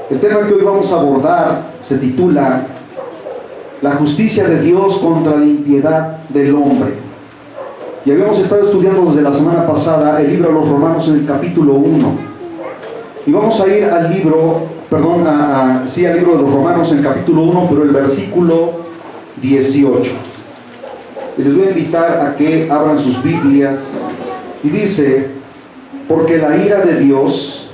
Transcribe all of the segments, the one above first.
El tema que hoy vamos a abordar se titula La justicia de Dios contra la impiedad del hombre. Y habíamos estado estudiando desde la semana pasada el libro de los Romanos en el capítulo 1. Y vamos a ir al libro, al libro de los Romanos en el capítulo 1, pero el versículo 18. Y les voy a invitar a que abran sus Biblias. Y dice: porque la ira de Dios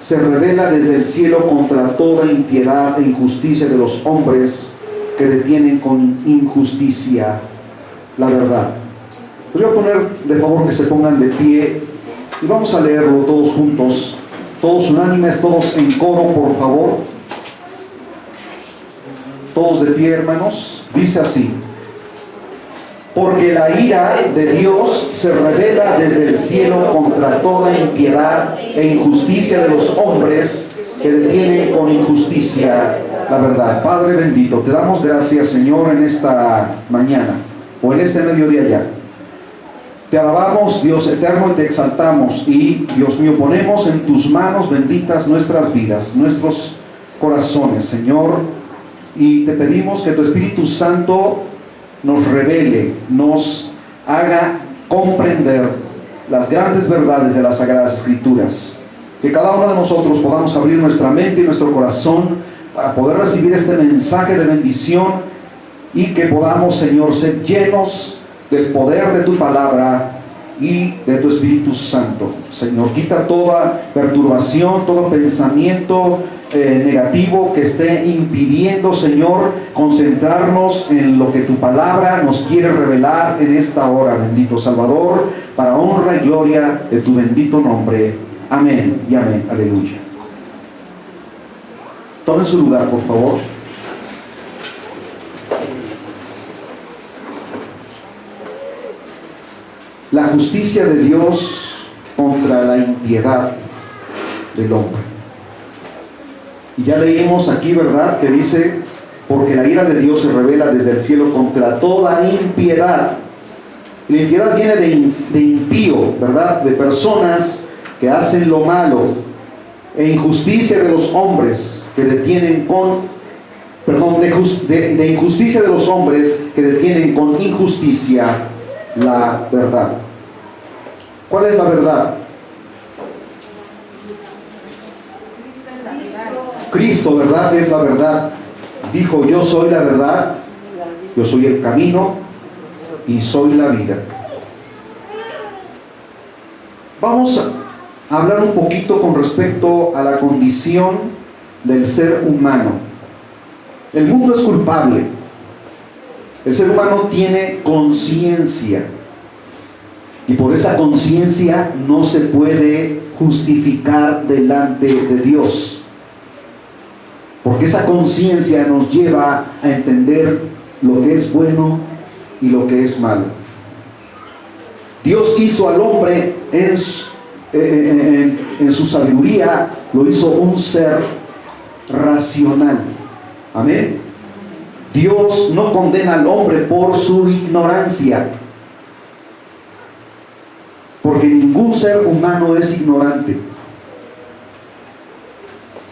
se revela desde el cielo contra toda impiedad e injusticia de los hombres que detienen con injusticia la verdad. Les voy a poner de favor que se pongan de pie y vamos a leerlo todos juntos, todos unánimes, todos en coro, por favor. Todos de pie, hermanos. Dice así: porque la ira de Dios se revela desde el cielo contra toda impiedad e injusticia de los hombres que detienen con injusticia la verdad. Padre bendito, te damos gracias, Señor, en esta mañana o en este mediodía ya. Te alabamos, Dios eterno, y te exaltamos. Y, Dios mío, ponemos en tus manos benditas nuestras vidas, nuestros corazones, Señor. Y te pedimos que tu Espíritu Santo nos revele, nos haga comprender las grandes verdades de las Sagradas Escrituras. Que cada uno de nosotros podamos abrir nuestra mente y nuestro corazón para poder recibir este mensaje de bendición y que podamos, Señor, ser llenos del poder de tu palabra y de tu Espíritu Santo. Señor, quita toda perturbación, todo pensamiento negativo que esté impidiendo, Señor, concentrarnos en lo que tu palabra nos quiere revelar en esta hora, bendito Salvador, para honra y gloria de tu bendito nombre. Amén y amén. Aleluya. Tomen su lugar, por favor. La justicia de Dios contra la impiedad del hombre. Y ya leímos aquí, ¿verdad?, que dice: porque la ira de Dios se revela desde el cielo contra toda impiedad. La impiedad viene de impío, ¿verdad?, de personas que hacen lo malo, e injusticia de los hombres que detienen con, de injusticia de los hombres que detienen con injusticia la verdad. ¿Cuál es la verdad? Cristo, ¿verdad?, es la verdad. Dijo: yo soy la verdad, yo soy el camino y soy la vida. Vamos a hablar un poquito con respecto a la condición del ser humano. El mundo es culpable. El ser humano tiene conciencia y por esa conciencia no se puede justificar delante de Dios, porque esa conciencia nos lleva a entender lo que es bueno y lo que es malo. Dios hizo al hombre en su sabiduría, lo hizo un ser racional. Amén. Dios no condena al hombre por su ignorancia, porque ningún ser humano es ignorante.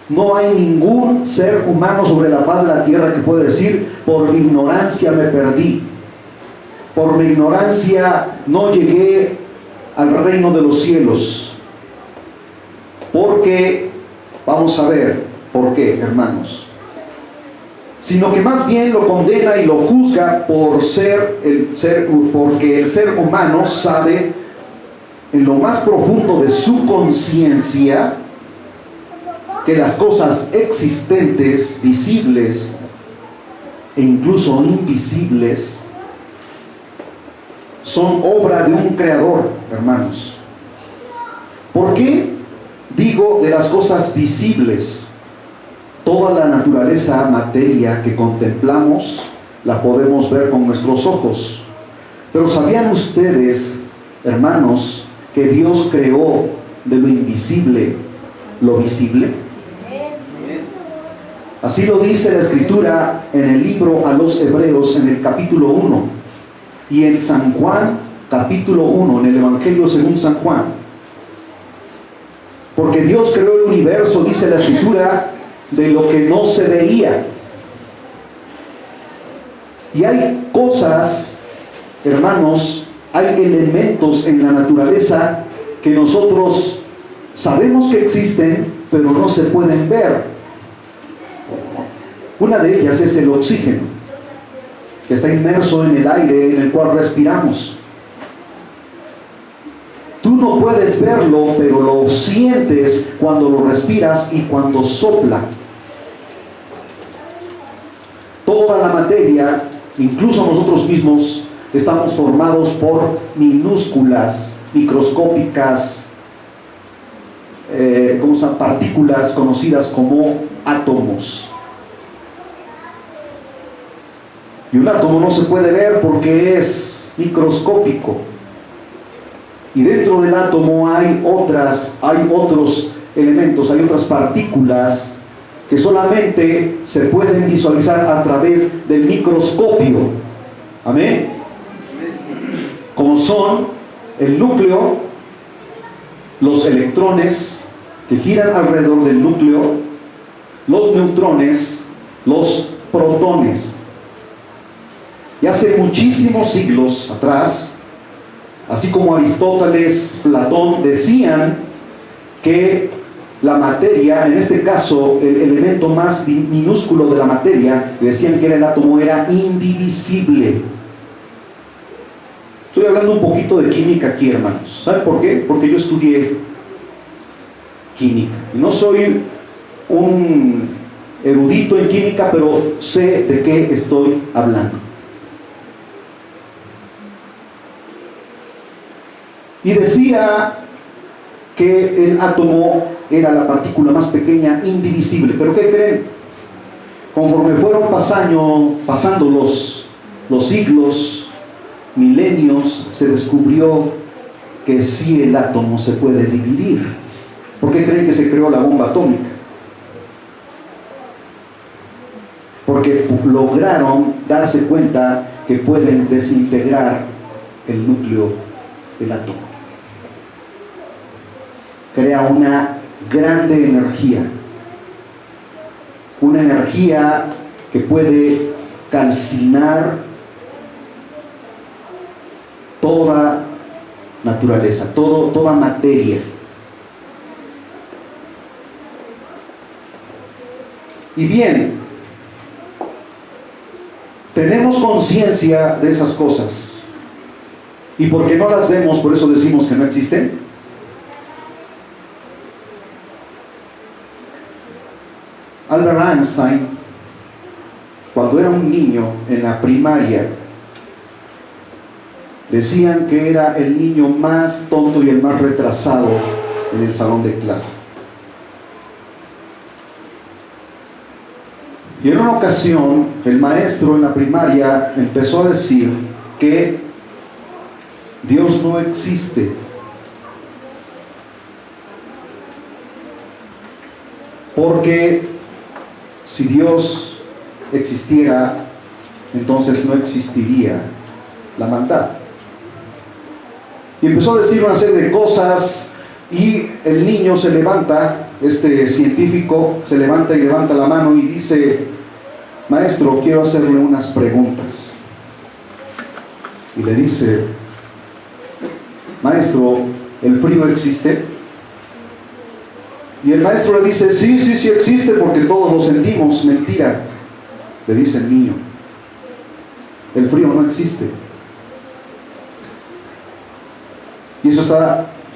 No hay ningún ser humano sobre la faz de la tierra que pueda decir: por mi ignorancia me perdí, por mi ignorancia no llegué al reino de los cielos. Porque, vamos a ver por qué, hermanos, sino que más bien lo condena y lo juzga porque el ser humano sabe en lo más profundo de su conciencia que las cosas existentes, visibles e incluso invisibles son obra de un creador, hermanos. ¿Por qué digo de las cosas visibles? Toda la naturaleza, materia que contemplamos, la podemos ver con nuestros ojos. Pero ¿sabían ustedes, hermanos, que Dios creó de lo invisible lo visible? Así lo dice la Escritura en el libro a los Hebreos, en el capítulo 1, y en San Juan, capítulo 1, en el Evangelio según San Juan. Porque Dios creó el universo, dice la Escritura, de lo que no se veía. Y hay cosas, hermanos, hay elementos en la naturaleza que nosotros sabemos que existen, pero no se pueden ver. Una de ellas es el oxígeno, que está inmerso en el aire en el cual respiramos. Tú no puedes verlo, pero lo sientes cuando lo respiras y cuando sopla. Toda la materia, incluso nosotros mismos, estamos formados por minúsculas, microscópicas, partículas conocidas como átomos. Y un átomo no se puede ver porque es microscópico. Y dentro del átomo hay otros elementos, hay otras partículas que solamente se pueden visualizar a través del microscopio. Amén. Como son el núcleo, los electrones que giran alrededor del núcleo, los neutrones, los protones. Y hace muchísimos siglos atrás, así como Aristóteles, Platón, decían que la materia, en este caso el elemento más minúsculo de la materia, decían que era el átomo, era indivisible. Estoy hablando un poquito de química aquí, hermanos. ¿Saben por qué? Porque yo estudié química. No soy un erudito en química, pero sé de qué estoy hablando. Y decía que el átomo era la partícula más pequeña, indivisible. ¿Pero qué creen? Conforme fueron pasando los siglos, milenios, se descubrió que sí el átomo se puede dividir. ¿Por qué creen que se creó la bomba atómica? Porque lograron darse cuenta que pueden desintegrar el núcleo del átomo. Crea una grande energía, una energía que puede calcinar toda naturaleza, toda materia. Y bien, tenemos conciencia de esas cosas, y porque no las vemos, por eso decimos que no existen. Albert Einstein, cuando era un niño en la primaria, decían que era el niño más tonto y el más retrasado en el salón de clase. Y en una ocasión, el maestro en la primaria empezó a decir que Dios no existe. Porque si Dios existiera, entonces no existiría la maldad. Y empezó a decir una serie de cosas, y el niño se levanta, este científico se levanta y levanta la mano y dice: maestro, quiero hacerle unas preguntas. Y le dice: maestro, ¿el frío existe? Y el maestro le dice: sí existe, porque todos lo sentimos. Mentira, le dice el niño, el frío no existe. Y eso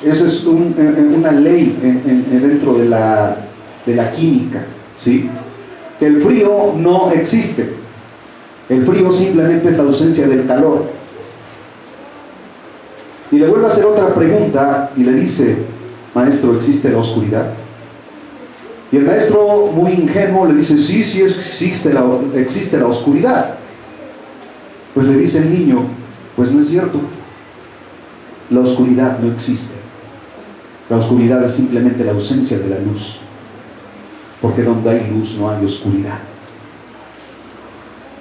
es una ley dentro de la química, ¿sí? Que el frío no existe. El frío simplemente es la ausencia del calor. Y le vuelve a hacer otra pregunta y le dice: maestro, ¿existe la oscuridad? Y el maestro, muy ingenuo, le dice: sí existe la oscuridad. Pues le dice el niño: pues no es cierto, la oscuridad no existe. La oscuridad es simplemente la ausencia de la luz, porque donde hay luz no hay oscuridad.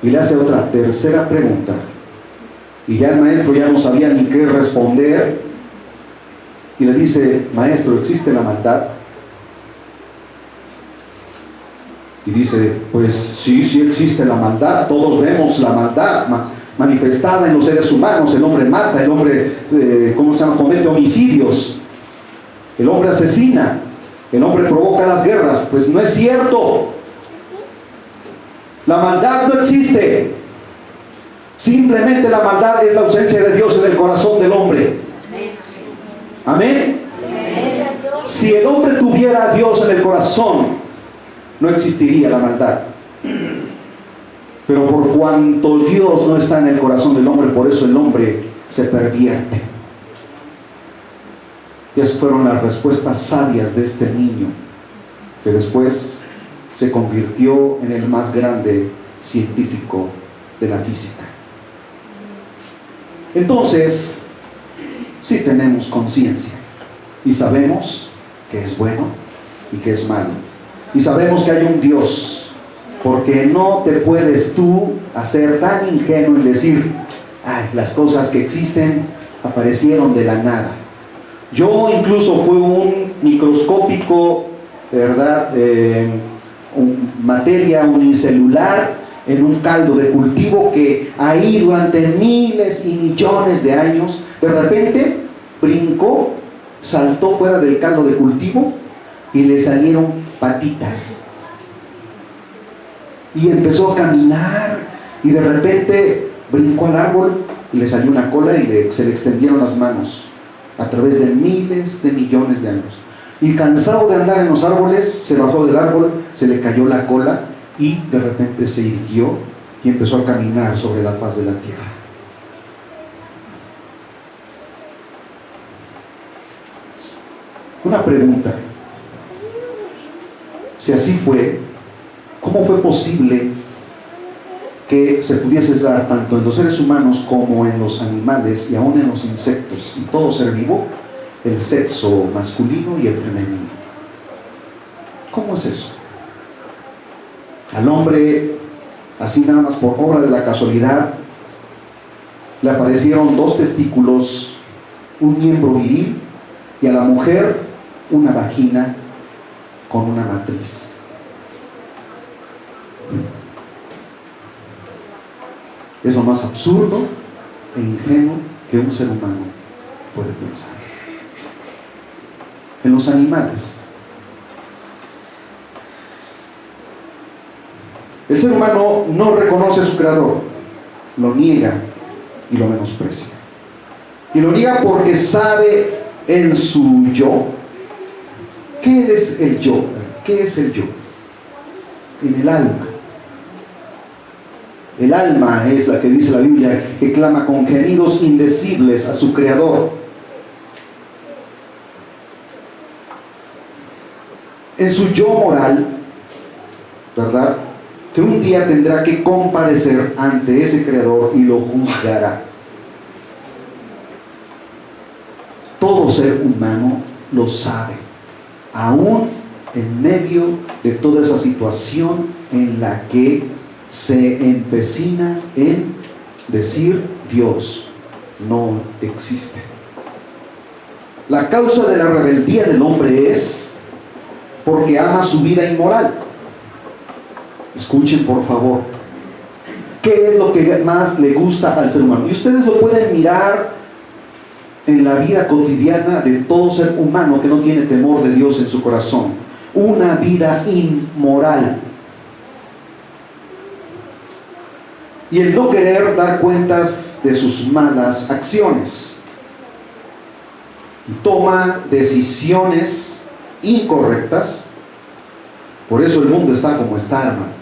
Y le hace otra tercera pregunta, y ya el maestro ya no sabía ni qué responder, y le dice: maestro, ¿existe la maldad? Y dice, pues sí, sí existe la maldad, todos vemos la maldad manifestada en los seres humanos. El hombre mata, el hombre, ¿cómo se llama?, comete homicidios, el hombre asesina, el hombre provoca las guerras. Pues no es cierto. La maldad no existe. Simplemente la maldad es la ausencia de Dios en el corazón del hombre. Amén. Si el hombre tuviera a Dios en el corazón, no existiría la maldad. Pero por cuanto Dios no está en el corazón del hombre, por eso el hombre se pervierte. Y esas fueron las respuestas sabias de este niño, que después se convirtió en el más grande científico de la física. Entonces, sí tenemos conciencia y sabemos que es bueno y que es malo. Y sabemos que hay un Dios, porque no te puedes tú hacer tan ingenuo en decir, ay, las cosas que existen aparecieron de la nada. Yo incluso fui un microscópico, ¿verdad?, materia unicelular en un caldo de cultivo que ahí durante miles y millones de años, de repente brincó, saltó fuera del caldo de cultivo y le salieron patitas. Y empezó a caminar y de repente brincó al árbol y le salió una cola y se le extendieron las manos a través de miles de millones de años. Y cansado de andar en los árboles, se bajó del árbol, se le cayó la cola y de repente se irguió y empezó a caminar sobre la faz de la tierra. Una pregunta: si así fue, ¿cómo fue posible que se pudiese dar tanto en los seres humanos como en los animales y aún en los insectos y todo ser vivo el sexo masculino y el femenino? ¿Cómo es eso? Al hombre, así nada más por obra de la casualidad, le aparecieron 2 testículos, un miembro viril, y a la mujer una vagina con una matriz. Es lo más absurdo e ingenuo que un ser humano puede pensar. En los animales, el ser humano no reconoce a su creador, lo niega y lo menosprecia. Y lo niega porque sabe en su yo. ¿Qué es el yo? ¿Qué es el yo? En el alma. El alma es la que dice la Biblia que clama con gemidos indecibles a su creador. En su yo moral, ¿verdad?, que un día tendrá que comparecer ante ese creador y lo juzgará. Todo ser humano lo sabe, aún en medio de toda esa situación en la que se empecina en decir Dios no existe. La causa de la rebeldía del hombre es porque ama su vida inmoral. Escuchen por favor, ¿qué es lo que más le gusta al ser humano? Y ustedes lo pueden mirar en la vida cotidiana de todo ser humano que no tiene temor de Dios en su corazón. Una vida inmoral. Y el no querer dar cuentas de sus malas acciones. Y toma decisiones incorrectas. Por eso el mundo está como está, hermanos.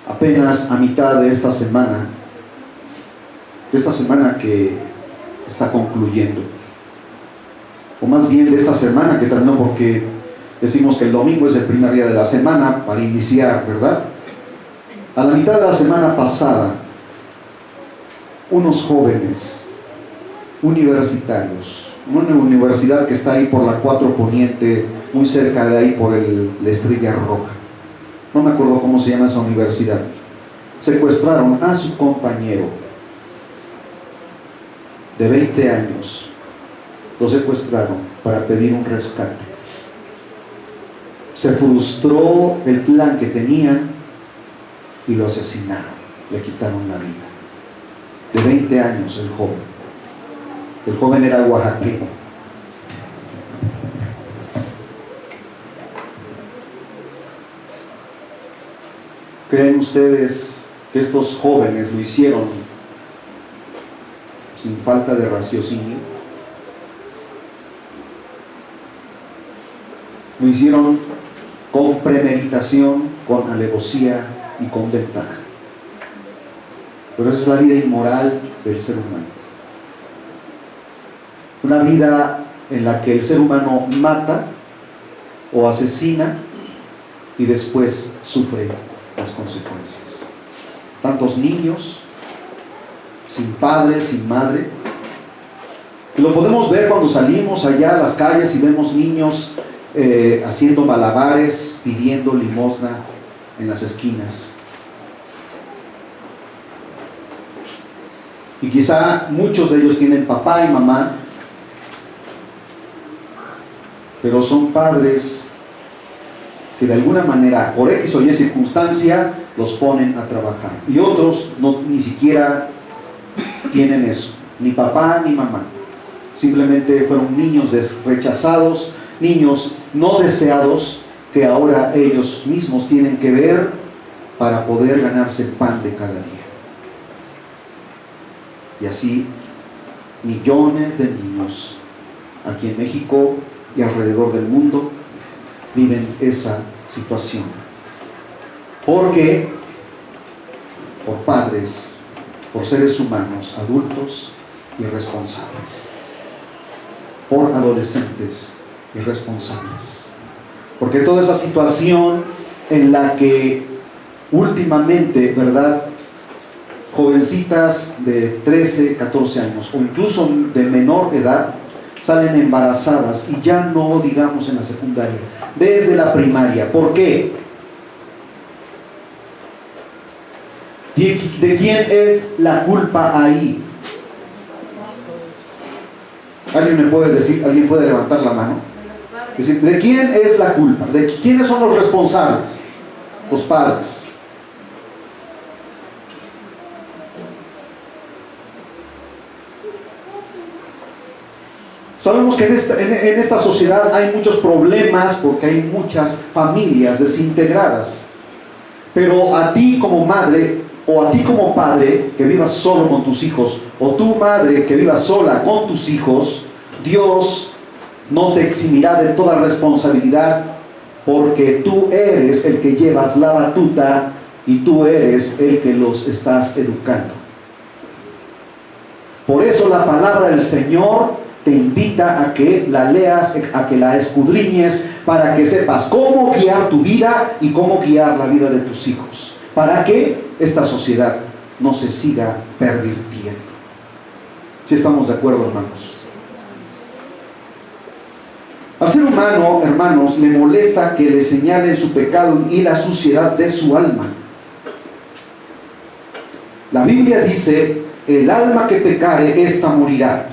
Apenas a mitad de esta semana que está concluyendo, o más bien de esta semana que terminó, porque decimos que el domingo es el primer día de la semana para iniciar, ¿verdad? A la mitad de la semana pasada, unos jóvenes universitarios, una universidad que está ahí por la 4 Poniente, muy cerca de ahí por la Estrella Roja, no me acuerdo cómo se llama esa universidad, secuestraron a su compañero de 20 años, lo secuestraron para pedir un rescate. se frustró el plan que tenían y lo asesinaron, le quitaron la vida. De 20 años el joven. El joven era oaxaqueño. ¿Creen ustedes que estos jóvenes lo hicieron sin falta de raciocinio? Lo hicieron con premeditación, con alevosía y con ventaja. Pero esa es la vida inmoral del ser humano. Una vida en la que el ser humano mata o asesina y después sufre las consecuencias. Tantos niños sin padre, sin madre. Y lo podemos ver cuando salimos allá a las calles y vemos niños haciendo malabares, pidiendo limosna en las esquinas. Y quizá muchos de ellos tienen papá y mamá, pero son padres que de alguna manera, por X o Y circunstancia, los ponen a trabajar. Y otros ni siquiera tienen eso, ni papá ni mamá. Simplemente fueron niños rechazados, niños no deseados, que ahora ellos mismos tienen que ver para poder ganarse el pan de cada día. Y así, millones de niños aquí en México y alrededor del mundo viven esa situación. Porque por padres, por seres humanos, adultos irresponsables, por adolescentes irresponsables. Porque toda esa situación en la que últimamente, ¿verdad?, jovencitas de 13, 14 años o incluso de menor edad salen embarazadas, y ya no digamos en la secundaria, desde la primaria. ¿Por qué? ¿De quién es la culpa ahí? ¿Alguien me puede decir? ¿Alguien puede levantar la mano? Es decir, ¿de quién es la culpa? ¿De quiénes son los responsables? Los padres. Sabemos que en esta sociedad hay muchos problemas porque hay muchas familias desintegradas. Pero a ti como madre o a ti como padre que vivas solo con tus hijos, o tu madre que vivas sola con tus hijos, Dios no te eximirá de toda responsabilidad, porque tú eres el que llevas la batuta y tú eres el que los estás educando. Por eso la palabra del Señor te invita a que la leas, a que la escudriñes, para que sepas cómo guiar tu vida y cómo guiar la vida de tus hijos, para que esta sociedad no se siga pervirtiendo. ¿Sí estamos de acuerdo, hermanos? Al ser humano, hermanos, le molesta que le señalen su pecado y la suciedad de su alma. La Biblia dice: el alma que pecare, ésta morirá.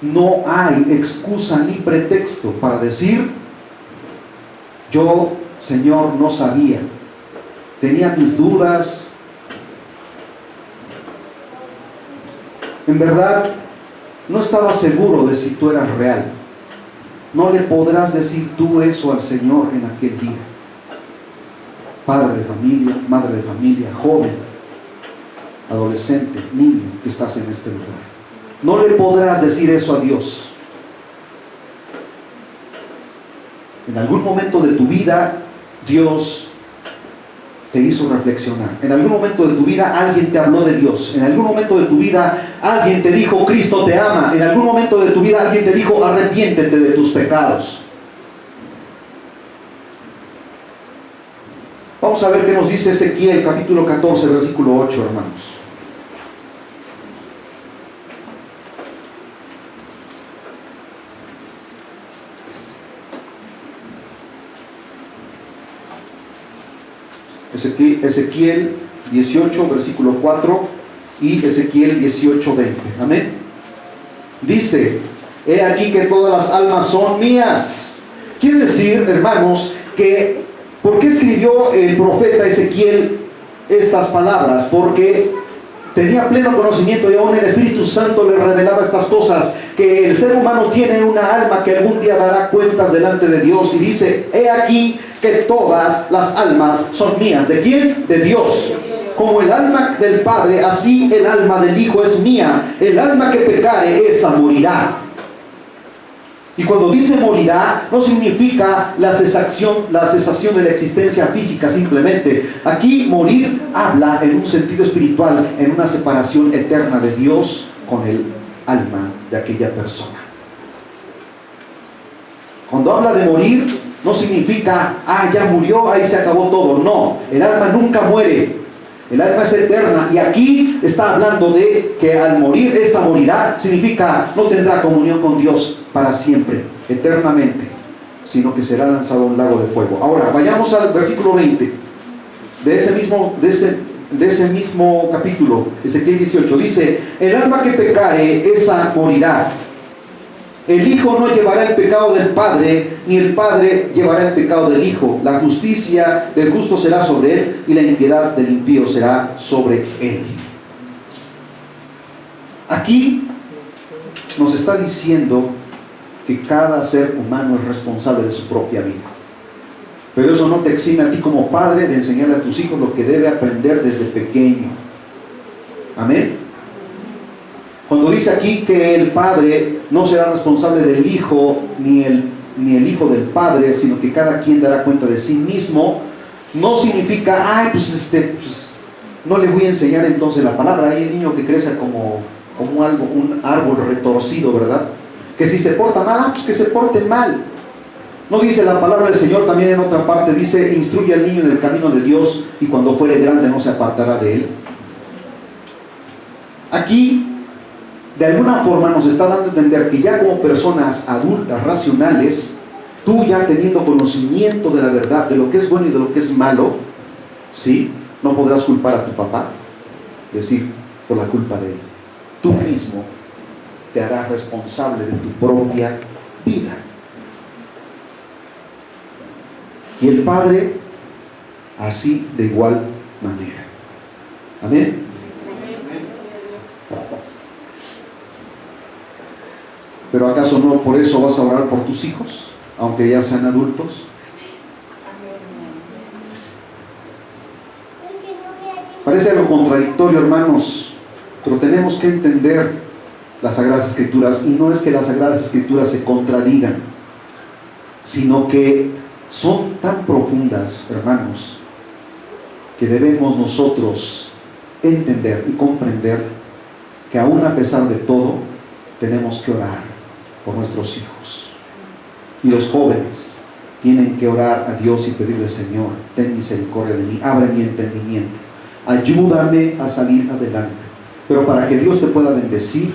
No hay excusa ni pretexto para decir: yo, Señor, no sabía, tenía mis dudas, en verdad no estaba seguro de si tú eras real. No le podrás decir tú eso al Señor en aquel día. Padre de familia, madre de familia, joven, adolescente, niño que estás en este lugar, no le podrás decir eso a Dios. En algún momento de tu vida, Dios te hizo reflexionar. En algún momento de tu vida, alguien te habló de Dios. En algún momento de tu vida, alguien te dijo: Cristo te ama. En algún momento de tu vida, alguien te dijo: arrepiéntete de tus pecados. Vamos a ver qué nos dice Ezequiel, capítulo 14, versículo 8, hermanos. Ezequiel 18, versículo 4 y Ezequiel 18, 20. Amén. Dice: he aquí que todas las almas son mías. Quiere decir, hermanos, que ¿por qué escribió el profeta Ezequiel estas palabras? Porque tenía pleno conocimiento y aún el Espíritu Santo le revelaba estas cosas, que el ser humano tiene una alma que algún día dará cuentas delante de Dios, y dice, he aquí que todas las almas son mías. ¿De quién? De Dios. Como el alma del Padre, así el alma del Hijo es mía. El alma que pecare, esa morirá. Y cuando dice morirá, no significa la cesación de la existencia física simplemente. Aquí morir habla en un sentido espiritual, en una separación eterna de Dios con el alma de aquella persona. Cuando habla de morir, no significa, ya murió, ahí se acabó todo. No, el alma nunca muere. El alma es eterna, y aquí está hablando de que al morir, esa morirá, significa no tendrá comunión con Dios para siempre, eternamente, sino que será lanzado a un lago de fuego. Ahora, vayamos al versículo 20 de ese mismo capítulo, Ezequiel 18. Dice, el alma que pecare, esa morirá. El Hijo no llevará el pecado del Padre, ni el Padre llevará el pecado del Hijo. La justicia del justo será sobre él, y la impiedad del impío será sobre él. Aquí nos está diciendo que cada ser humano es responsable de su propia vida. Pero eso no te exime a ti como padre de enseñarle a tus hijos lo que debe aprender desde pequeño. Amén. Cuando dice aquí que el Padre no será responsable del Hijo, ni el Hijo del Padre, sino que cada quien dará cuenta de sí mismo, no significa, no le voy a enseñar entonces la palabra. Hay el niño que crece como un árbol retorcido, ¿verdad? Que si se porta mal, pues que se porte mal. No dice la palabra del Señor también en otra parte, dice, instruye al niño en el camino de Dios, y cuando fuere grande no se apartará de él. Aquí, de alguna forma nos está dando a entender que ya como personas adultas, racionales, tú ya teniendo conocimiento de la verdad, de lo que es bueno y de lo que es malo, ¿sí? No podrás culpar a tu papá, decir, por la culpa de él. Tú mismo te harás responsable de tu propia vida. Y el Padre, así de igual manera. Amén. Pero ¿acaso no por eso vas a orar por tus hijos, aunque ya sean adultos? Parece algo contradictorio, hermanos, pero tenemos que entender las Sagradas Escrituras, y no es que las Sagradas Escrituras se contradigan, sino que son tan profundas, hermanos, que debemos nosotros entender y comprender que aún a pesar de todo tenemos que orar por nuestros hijos. Y los jóvenes tienen que orar a Dios y pedirle, Señor, ten misericordia de mí, abre mi entendimiento, ayúdame a salir adelante. Pero para que Dios te pueda bendecir,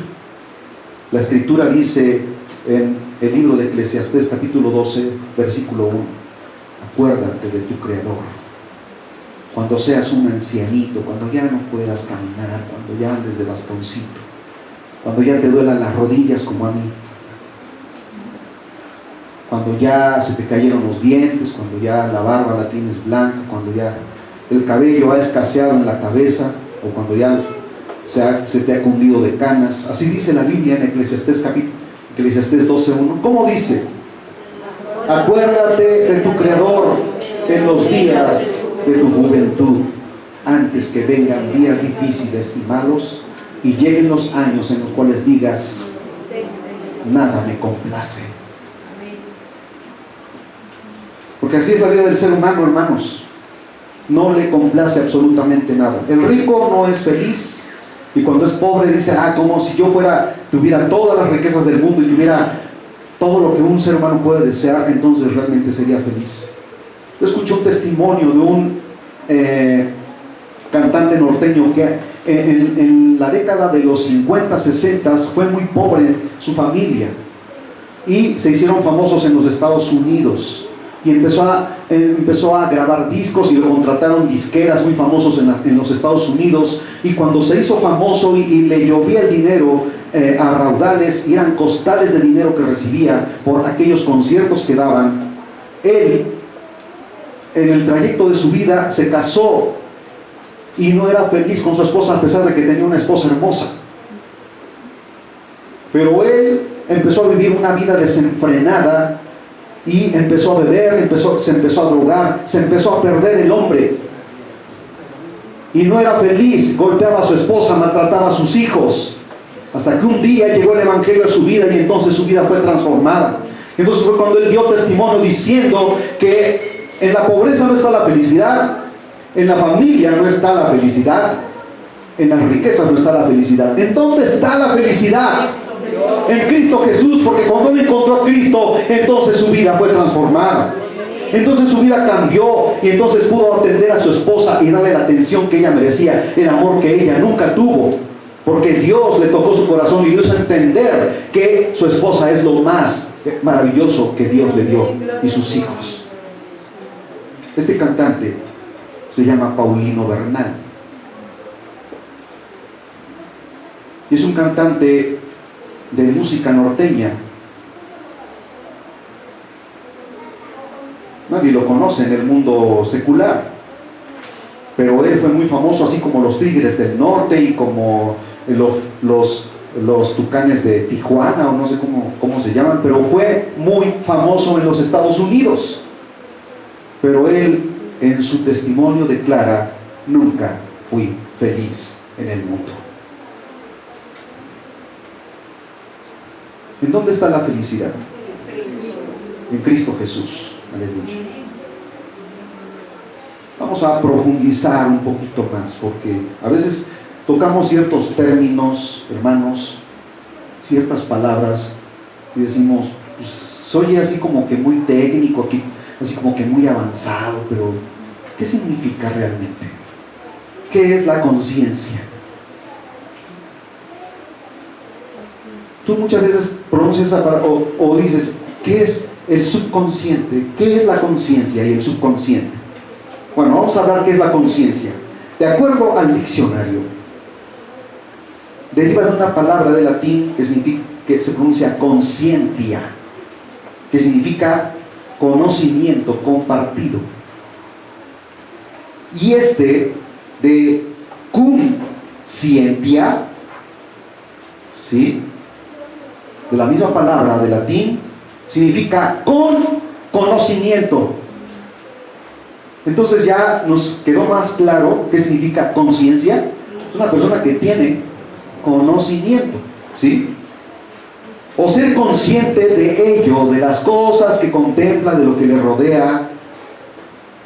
la Escritura dice en el libro de Eclesiastés capítulo 12 versículo 1, acuérdate de tu Creador cuando seas un ancianito, cuando ya no puedas caminar, cuando ya andes de bastoncito, cuando ya te duelan las rodillas como a mí, cuando ya se te cayeron los dientes, cuando ya la barba la tienes blanca, cuando ya el cabello ha escaseado en la cabeza, o cuando ya se te ha cundido de canas. Así dice la Biblia en Eclesiastés 12:1. ¿Cómo dice? Acuérdate de tu Creador en los días de tu juventud, antes que vengan días difíciles y malos, y lleguen los años en los cuales digas, nada me complace. Porque así es la vida del ser humano, hermanos. No le complace absolutamente nada. El rico no es feliz, y cuando es pobre dice, como si yo tuviera todas las riquezas del mundo y tuviera todo lo que un ser humano puede desear, entonces realmente sería feliz. Yo escuché un testimonio de un cantante norteño que en la década de los 50, 60 fue muy pobre su familia, y se hicieron famosos en los Estados Unidos, y empezó a grabar discos, y lo contrataron disqueras muy famosos en los Estados Unidos. Y cuando se hizo famoso y le llovía el dinero, a raudales y eran costales de dinero que recibía por aquellos conciertos que daban. Él, en el trayecto de su vida, se casó y no era feliz con su esposa, a pesar de que tenía una esposa hermosa. Pero él empezó a vivir una vida desenfrenada y empezó a beber, se empezó a drogar, se empezó a perder el hombre. Y no era feliz, golpeaba a su esposa, maltrataba a sus hijos. Hasta que un día llegó el evangelio a su vida y entonces su vida fue transformada. Entonces fue cuando él dio testimonio diciendo que en la pobreza no está la felicidad, en la familia no está la felicidad, en las riquezas no está la felicidad. ¿En dónde está la felicidad? En Cristo Jesús, porque cuando él encontró a Cristo, entonces su vida fue transformada. Entonces su vida cambió y entonces pudo atender a su esposa y darle la atención que ella merecía, el amor que ella nunca tuvo, porque Dios le tocó su corazón y le hizo entender que su esposa es lo más maravilloso que Dios le dio, y sus hijos. Este cantante se llama Paulino Bernal y es un cantante de música norteña. Nadie lo conoce en el mundo secular, pero él fue muy famoso, así como los Tigres del Norte y como los Tucanes de Tijuana, o no sé cómo se llaman, pero fue muy famoso en los Estados Unidos. Pero él en su testimonio declara: nunca fui feliz en el mundo. ¿En dónde está la felicidad? En Cristo Jesús. Aleluya. Vamos a profundizar un poquito más, porque a veces tocamos ciertos términos, hermanos, ciertas palabras, y decimos, pues, soy así como que muy técnico, así como que muy avanzado, pero ¿qué significa realmente? ¿Qué es la conciencia? Tú muchas veces pronuncias esa palabra o dices, ¿qué es el subconsciente? ¿Qué es la conciencia y el subconsciente? Bueno, vamos a hablar qué es la conciencia. De acuerdo al diccionario, deriva de una palabra de latín que se pronuncia conscientia, que significa conocimiento compartido. Y de cum scientia, ¿sí?, de la misma palabra de latín, significa con conocimiento. Entonces ya nos quedó más claro qué significa conciencia. Es una persona que tiene conocimiento, ¿sí? O ser consciente de ello, de las cosas que contempla, de lo que le rodea,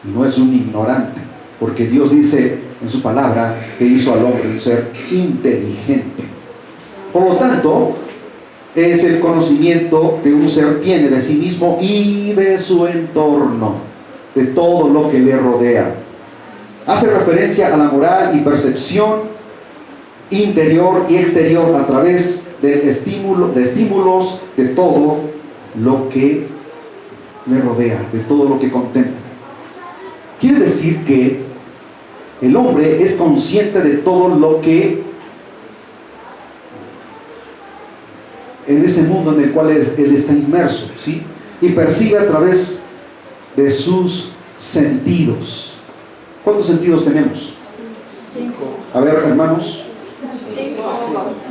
y no es un ignorante, porque Dios dice en su palabra que hizo al hombre un ser inteligente. Por lo tanto, es el conocimiento que un ser tiene de sí mismo y de su entorno, de todo lo que le rodea. Hace referencia a la moral y percepción interior y exterior a través de estímulos de todo lo que le rodea, de todo lo que contempla. Quiere decir que el hombre es consciente de todo lo que en ese mundo en el cual él está inmerso, ¿sí? Y percibe a través de sus sentidos. ¿Cuántos sentidos tenemos? 5. A ver, hermanos.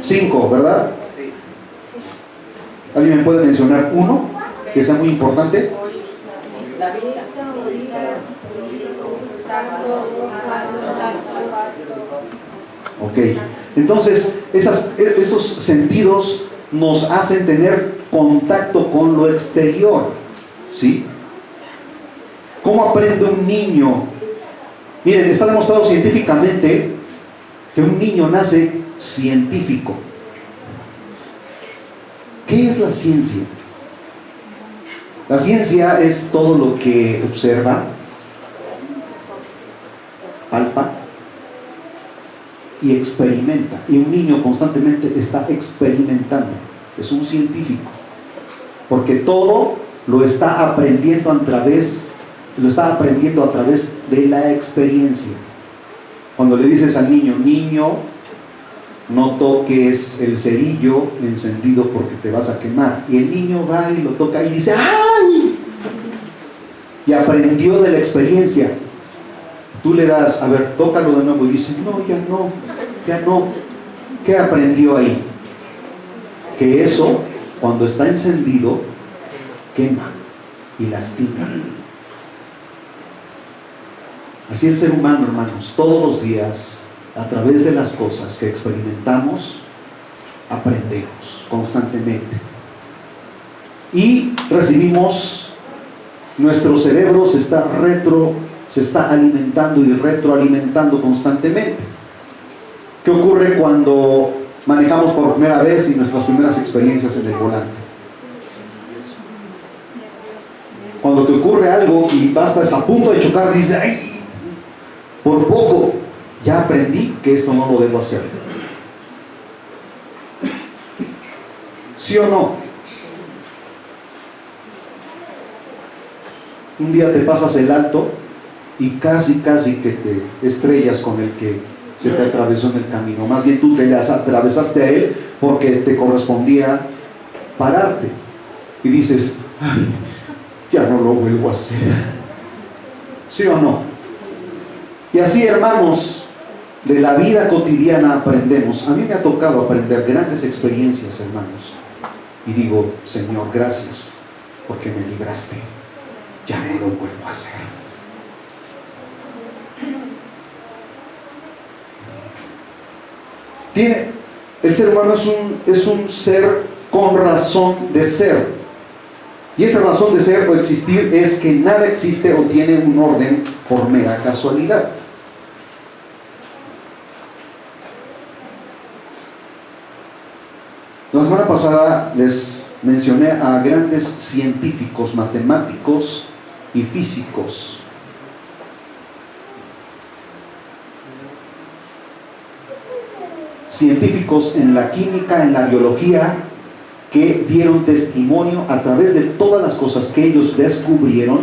5, ¿verdad? Sí. ¿Alguien me puede mencionar uno que sea muy importante? La vista. Ok. Entonces, esos sentidos nos hacen tener contacto con lo exterior, ¿sí? ¿Cómo aprende un niño? Miren, está demostrado científicamente que un niño nace científico. ¿Qué es la ciencia? La ciencia es todo lo que observa, palpa y experimenta. Y un niño constantemente está experimentando. Es un científico, porque todo lo está aprendiendo a través de la experiencia. Cuando le dices al niño, no toques el cerillo encendido porque te vas a quemar. Y el niño va y lo toca y dice, ¡ay! Y aprendió de la experiencia. Tú le das, a ver, tócalo de nuevo y dice, no, ya no, ya no. ¿Qué aprendió ahí? Que eso, cuando está encendido, quema y lastima. Así el ser humano, hermanos, todos los días, a través de las cosas que experimentamos, aprendemos constantemente. Y recibimos, nuestro cerebro se está alimentando y retroalimentando constantemente. ¿Qué ocurre cuando manejamos por primera vez y nuestras primeras experiencias en el volante? Cuando te ocurre algo y estás a punto de chocar, dices, ¡ay! Por poco, ya aprendí que esto no lo debo hacer. ¿Sí o no? Un día te pasas el alto y casi que te estrellas con el que se te atravesó en el camino. Más bien tú te le atravesaste a él porque te correspondía pararte. Y dices, ay, ya no lo vuelvo a hacer. ¿Sí o no? Y así, hermanos, de la vida cotidiana aprendemos. A mí me ha tocado aprender grandes experiencias, hermanos. Y digo, Señor, gracias, porque me libraste. Ya no lo vuelvo a hacer. El ser humano es un ser con razón de ser. Y esa razón de ser o existir es que nada existe o tiene un orden por mera casualidad. La semana pasada les mencioné a grandes científicos, matemáticos y físicos. Científicos en la química, en la biología, que dieron testimonio a través de todas las cosas que ellos descubrieron,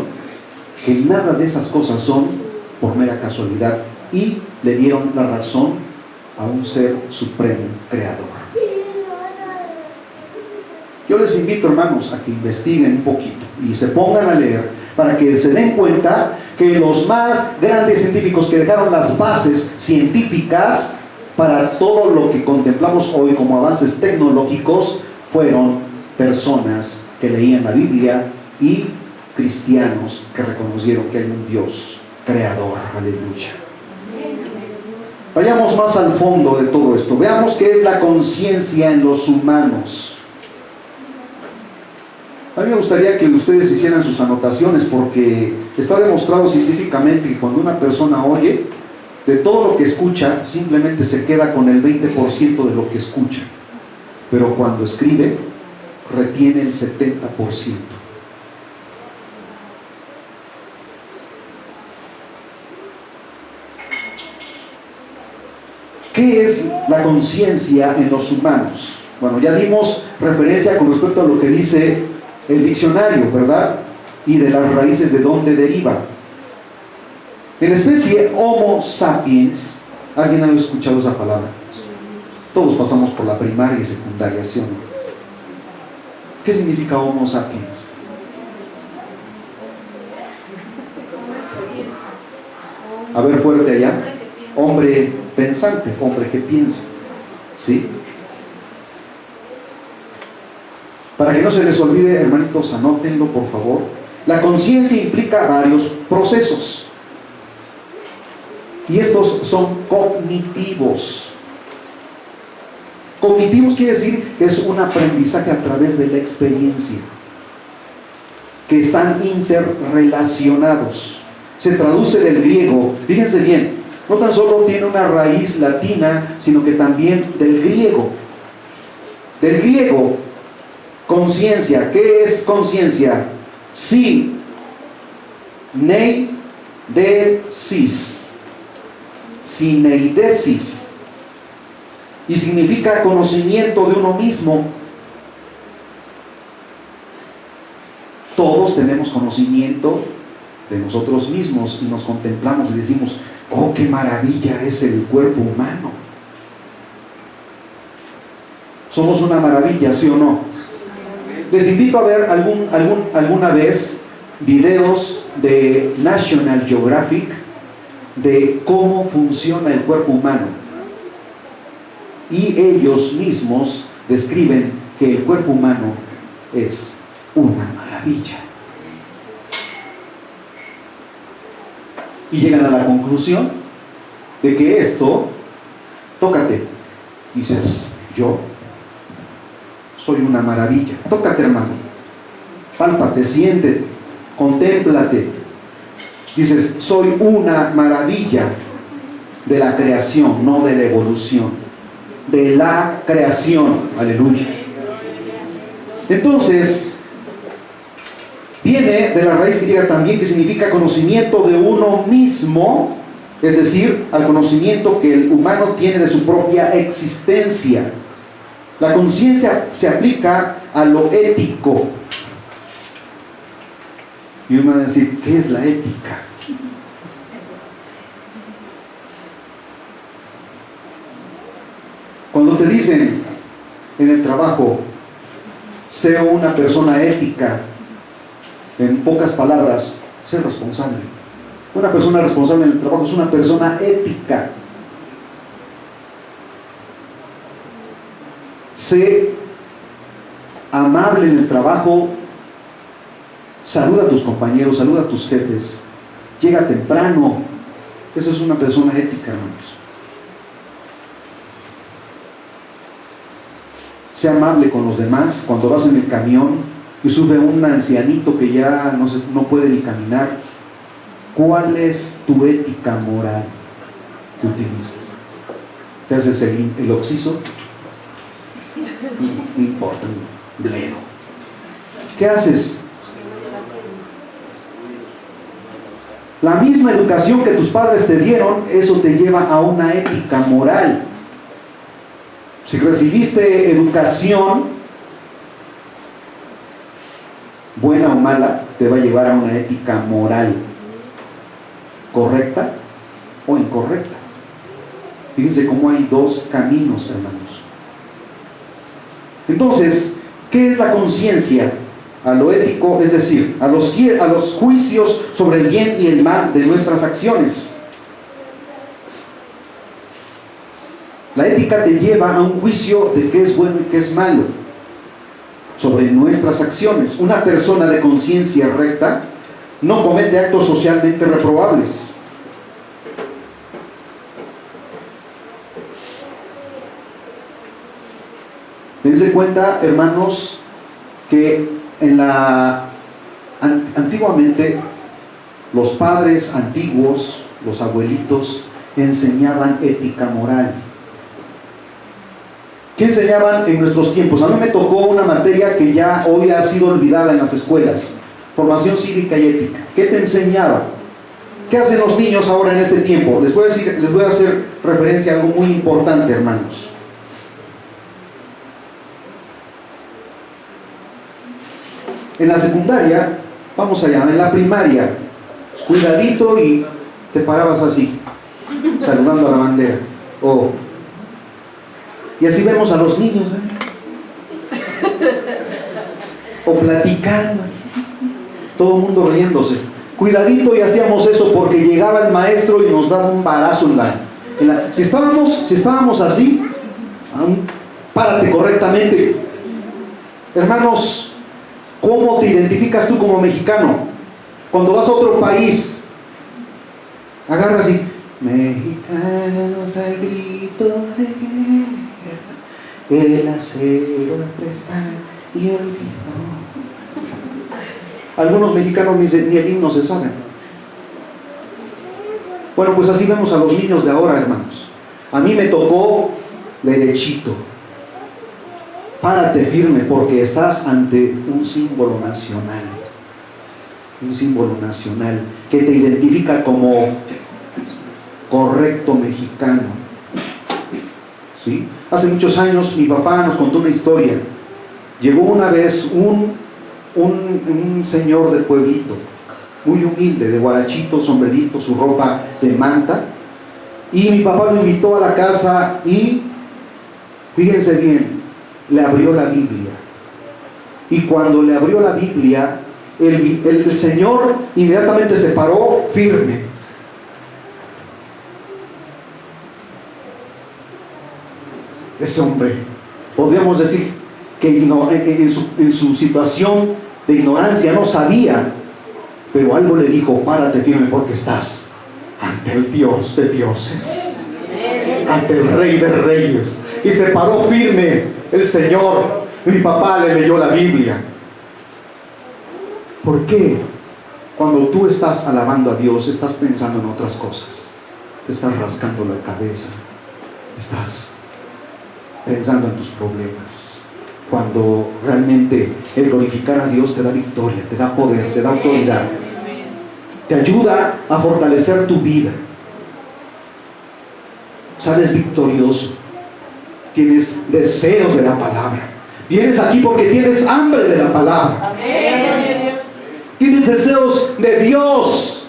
que nada de esas cosas son por mera casualidad, y le dieron la razón a un ser supremo, creador. Yo les invito, hermanos, a que investiguen un poquito y se pongan a leer para que se den cuenta que los más grandes científicos que dejaron las bases científicas para todo lo que contemplamos hoy como avances tecnológicos fueron personas que leían la Biblia y cristianos que reconocieron que hay un Dios creador. Aleluya. Vayamos más al fondo de todo esto. Veamos qué es la conciencia en los humanos. A mí me gustaría que ustedes hicieran sus anotaciones, porque está demostrado científicamente que cuando una persona oye, de todo lo que escucha, simplemente se queda con el 20% de lo que escucha. Pero cuando escribe, retiene el 70%. ¿Qué es la conciencia en los humanos? Bueno, ya dimos referencia con respecto a lo que dice el diccionario, ¿verdad? Y de las raíces de dónde deriva. En la especie Homo sapiens, ¿alguien ha escuchado esa palabra? Todos pasamos por la primaria y secundaria, ¿sí o no? ¿Qué significa Homo sapiens? A ver, fuerte allá. Hombre pensante, hombre que piensa, ¿sí? Para que no se les olvide, hermanitos, anótenlo por favor. La conciencia implica varios procesos. Y estos son cognitivos. Cognitivos quiere decir que es un aprendizaje a través de la experiencia, que están interrelacionados. Se traduce del griego, fíjense bien, no tan solo tiene una raíz latina, sino que también del griego. Del griego, conciencia. ¿Qué es conciencia? Sí, neidesis, sineidesis, y significa conocimiento de uno mismo. Todos tenemos conocimiento de nosotros mismos y nos contemplamos y decimos, oh, qué maravilla es el cuerpo humano. Somos una maravilla, ¿sí o no? Les invito a ver alguna vez videos de National Geographic de cómo funciona el cuerpo humano. Y ellos mismos describen que el cuerpo humano es una maravilla. Y llegan a la conclusión de que esto, tócate, dices, yo soy una maravilla. Tócate, hermano, pálpate, siéntete, contémplate. Dices, soy una maravilla de la creación, no de la evolución, de la creación. Aleluya. Entonces, viene de la raíz griega también, que significa conocimiento de uno mismo, es decir, al conocimiento que el humano tiene de su propia existencia. La conciencia se aplica a lo ético. Y uno va a decir, ¿qué es la ética? Cuando te dicen en el trabajo, sé una persona ética, en pocas palabras, sé responsable. Una persona responsable en el trabajo es una persona ética. Sé amable en el trabajo, saluda a tus compañeros, saluda a tus jefes, llega temprano. Eso es una persona ética, hermanos. Sé amable con los demás. Cuando vas en el camión y sube un ancianito que ya no puede ni caminar, ¿cuál es tu ética moral que utilizas? ¿Te haces el oxiso? No importa, bledo. ¿Qué haces? La misma educación que tus padres te dieron, eso te lleva a una ética moral. Si recibiste educación, buena o mala, te va a llevar a una ética moral, correcta o incorrecta. Fíjense cómo hay dos caminos, hermanos. Entonces, ¿qué es la conciencia? A lo ético, es decir, a los juicios sobre el bien y el mal de nuestras acciones. La ética te lleva a un juicio de qué es bueno y qué es malo sobre nuestras acciones. Una persona de conciencia recta no comete actos socialmente reprobables. Dense cuenta, hermanos, que antiguamente los padres antiguos, los abuelitos, enseñaban ética moral. ¿Qué enseñaban en nuestros tiempos? A mí me tocó una materia que ya hoy ha sido olvidada en las escuelas: formación cívica y ética. ¿Qué te enseñaba? ¿Qué hacen los niños ahora en este tiempo? Les voy a hacer referencia a algo muy importante, hermanos. En la secundaria, vamos allá, en la primaria, cuidadito y te parabas así, saludando a la bandera. Y así vemos a los niños, o platicando, todo el mundo riéndose. Cuidadito, y hacíamos eso porque llegaba el maestro y nos daba un barazo si estábamos así, párate correctamente. Hermanos, ¿cómo te identificas tú como mexicano? Cuando vas a otro país, agarras y mexicanos al grito de guerra, el acero prestar y el bidón. Algunos mexicanos ni el himno se saben. Bueno, pues así vemos a los niños de ahora, hermanos. A mí me tocó derechito. Párate firme porque estás ante un símbolo nacional. Un símbolo nacional que te identifica como correcto mexicano. ¿Sí? Hace muchos años mi papá nos contó una historia. Llegó una vez un señor del pueblito, muy humilde, de guarachito, sombrerito, su ropa de manta, y mi papá lo invitó a la casa y, fíjense bien, le abrió la Biblia. Y cuando le abrió la Biblia, el Señor inmediatamente se paró firme. Ese hombre, podríamos decir que en su situación de ignorancia no sabía, pero algo le dijo: párate firme, porque estás ante el Dios de dioses, ante el Rey de reyes. Y se paró firme el Señor. Mi papá le leyó la Biblia. ¿Por qué? Cuando tú estás alabando a Dios, estás pensando en otras cosas, te estás rascando la cabeza, estás pensando en tus problemas, cuando realmente el glorificar a Dios te da victoria, te da poder, te da autoridad, te ayuda a fortalecer tu vida. Sales victorioso, tienes deseos de la palabra, vienes aquí porque tienes hambre de la palabra. Tienes deseos de Dios.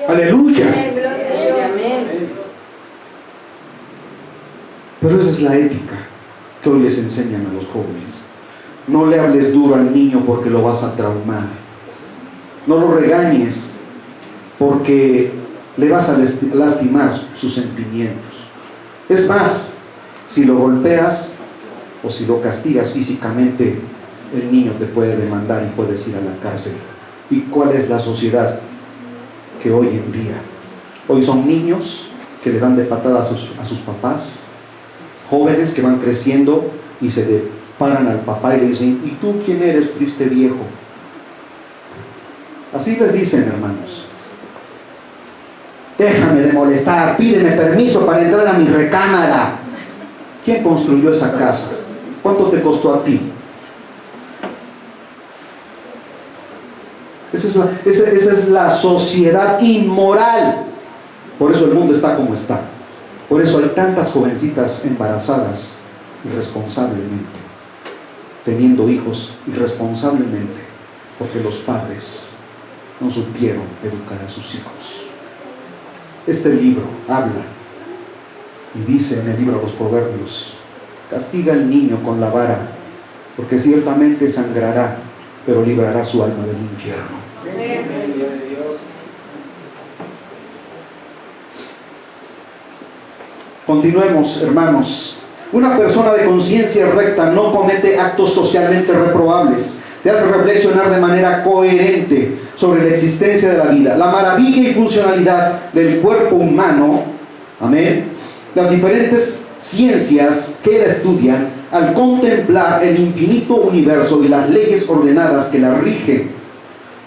Aleluya. Pero esa es la ética que hoy les enseñan a los jóvenes. No le hables duro al niño porque lo vas a traumar. No lo regañes porque le vas a lastimar sus sentimientos. Es más, si lo golpeas o si lo castigas físicamente, el niño te puede demandar y puedes ir a la cárcel. ¿Y cuál es la sociedad que hoy en día? Hoy son niños que le dan de patada a sus papás, jóvenes que van creciendo y se le paran al papá y le dicen: ¿y tú quién eres, triste viejo? Así les dicen, hermanos. Déjame de molestar, pídeme permiso para entrar a mi recámara. ¿Quién construyó esa casa? ¿Cuánto te costó a ti? Esa es la sociedad inmoral. Por eso el mundo está como está. Por eso hay tantas jovencitas embarazadas irresponsablemente, teniendo hijos irresponsablemente, porque los padres no supieron educar a sus hijos. Este libro habla y dice en el libro de los Proverbios: castiga al niño con la vara, porque ciertamente sangrará, pero librará su alma del infierno. Continuemos, hermanos. Una persona de conciencia recta no comete actos socialmente reprobables. Te hace reflexionar de manera coherente sobre la existencia de la vida, la maravilla y funcionalidad del cuerpo humano. Amén. Las diferentes ciencias que la estudian al contemplar el infinito universo y las leyes ordenadas que la rigen.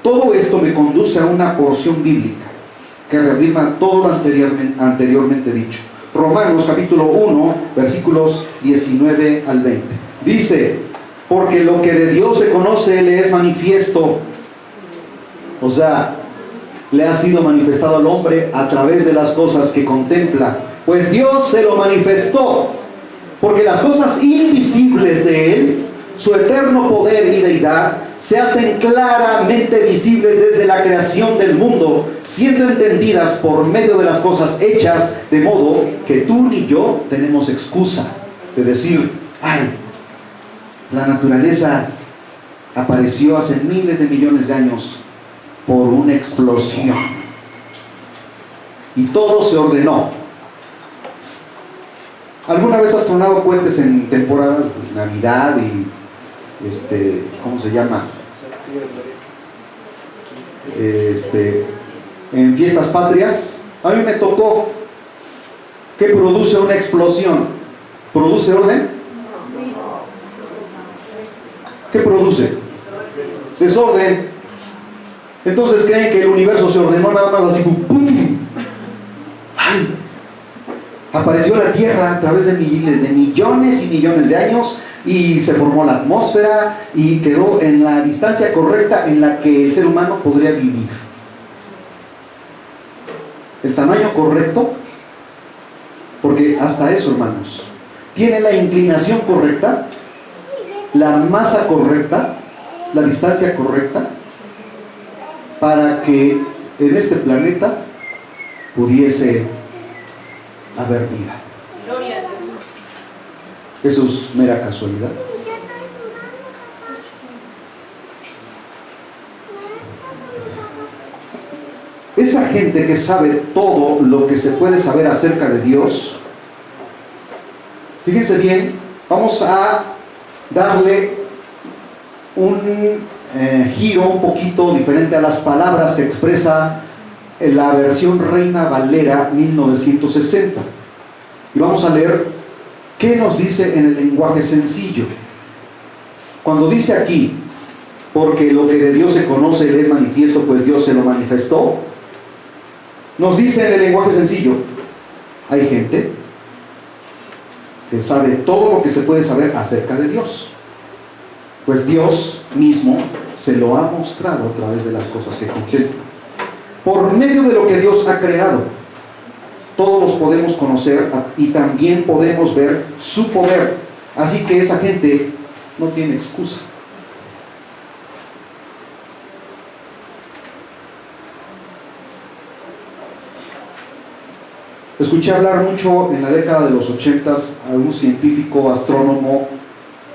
Todo esto me conduce a una porción bíblica que reafirma todo lo anteriormente dicho. Romanos capítulo 1, versículos 19 al 20. Dice: porque lo que de Dios se conoce le es manifiesto. O sea, le ha sido manifestado al hombre a través de las cosas que contempla. Pues Dios se lo manifestó, porque las cosas invisibles de Él, su eterno poder y deidad, se hacen claramente visibles desde la creación del mundo, siendo entendidas por medio de las cosas hechas, de modo que tú ni yo tenemos excusa de decir: ay, la naturaleza apareció hace miles de millones de años por una explosión y todo se ordenó. ¿Alguna vez has tronado cohetes en temporadas de Navidad y ¿cómo se llama? En fiestas patrias? A mí me tocó. ¿Qué produce una explosión? ¿Produce orden? ¿Qué produce? Desorden. Entonces creen que el universo se ordenó nada más así, ¡pum! ¡Ay! Apareció la Tierra a través de miles de millones y millones de años y se formó la atmósfera y quedó en la distancia correcta en la que el ser humano podría vivir. El tamaño correcto, porque hasta eso, hermanos, tiene la inclinación correcta, la masa correcta, la distancia correcta, para que en este planeta pudiese haber vida. ¿Eso es mera casualidad? Esa gente que sabe todo lo que se puede saber acerca de Dios, fíjense bien, vamos a darle un giro un poquito diferente a las palabras que expresa la versión Reina Valera 1960. Y vamos a leer qué nos dice en el lenguaje sencillo. Cuando dice aquí, porque lo que de Dios se conoce le es manifiesto, pues Dios se lo manifestó, nos dice en el lenguaje sencillo, hay gente que sabe todo lo que se puede saber acerca de Dios, pues Dios mismo se lo ha mostrado a través de las cosas que contempla. Por medio de lo que Dios ha creado, todos los podemos conocer y también podemos ver su poder. Así que esa gente no tiene excusa. Escuché hablar mucho en la década de los 80s a un científico astrónomo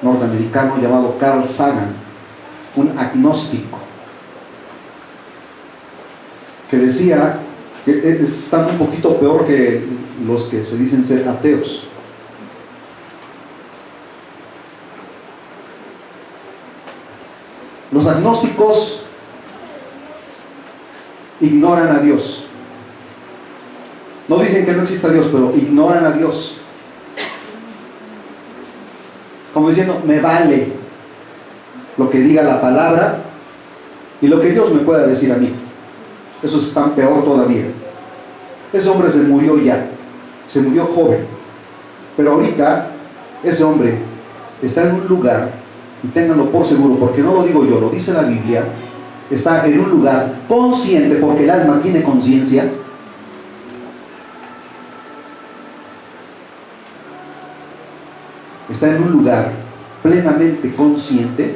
norteamericano llamado Carl Sagan, un agnóstico, que decía que están un poquito peor que los que se dicen ser ateos. Los agnósticos ignoran a Dios. No dicen que no exista Dios, pero ignoran a Dios. Como diciendo, me vale lo que diga la palabra y lo que Dios me pueda decir a mí. Eso es tan peor todavía. Ese hombre se murió ya, se murió joven, pero ahorita ese hombre está en un lugar, y ténganlo por seguro, porque no lo digo yo, lo dice la Biblia, está en un lugar consciente, porque el alma tiene conciencia. Está en un lugar plenamente consciente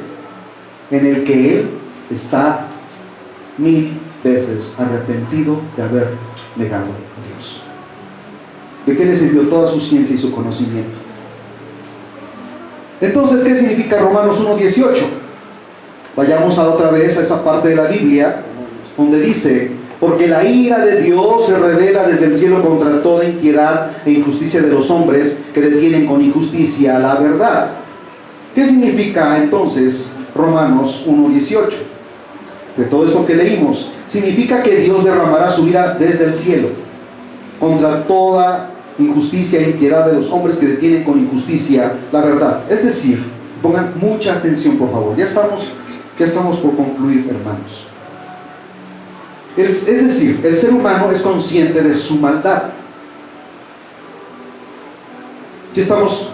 en el que él está 1000 veces arrepentido de haber negado a Dios. ¿De qué le sirvió toda su ciencia y su conocimiento? Entonces, ¿qué significa Romanos 1:18? Vayamos a otra vez a esa parte de la Biblia donde dice, porque la ira de Dios se revela desde el cielo contra toda impiedad e injusticia de los hombres que detienen con injusticia la verdad. ¿Qué significa entonces Romanos 1:18? De todo esto que leímos, significa que Dios derramará su ira desde el cielo contra toda injusticia e impiedad de los hombres que detienen con injusticia la verdad. Es decir, pongan mucha atención por favor, ya estamos por concluir, hermanos. Es decir, el ser humano es consciente de su maldad. Si estamos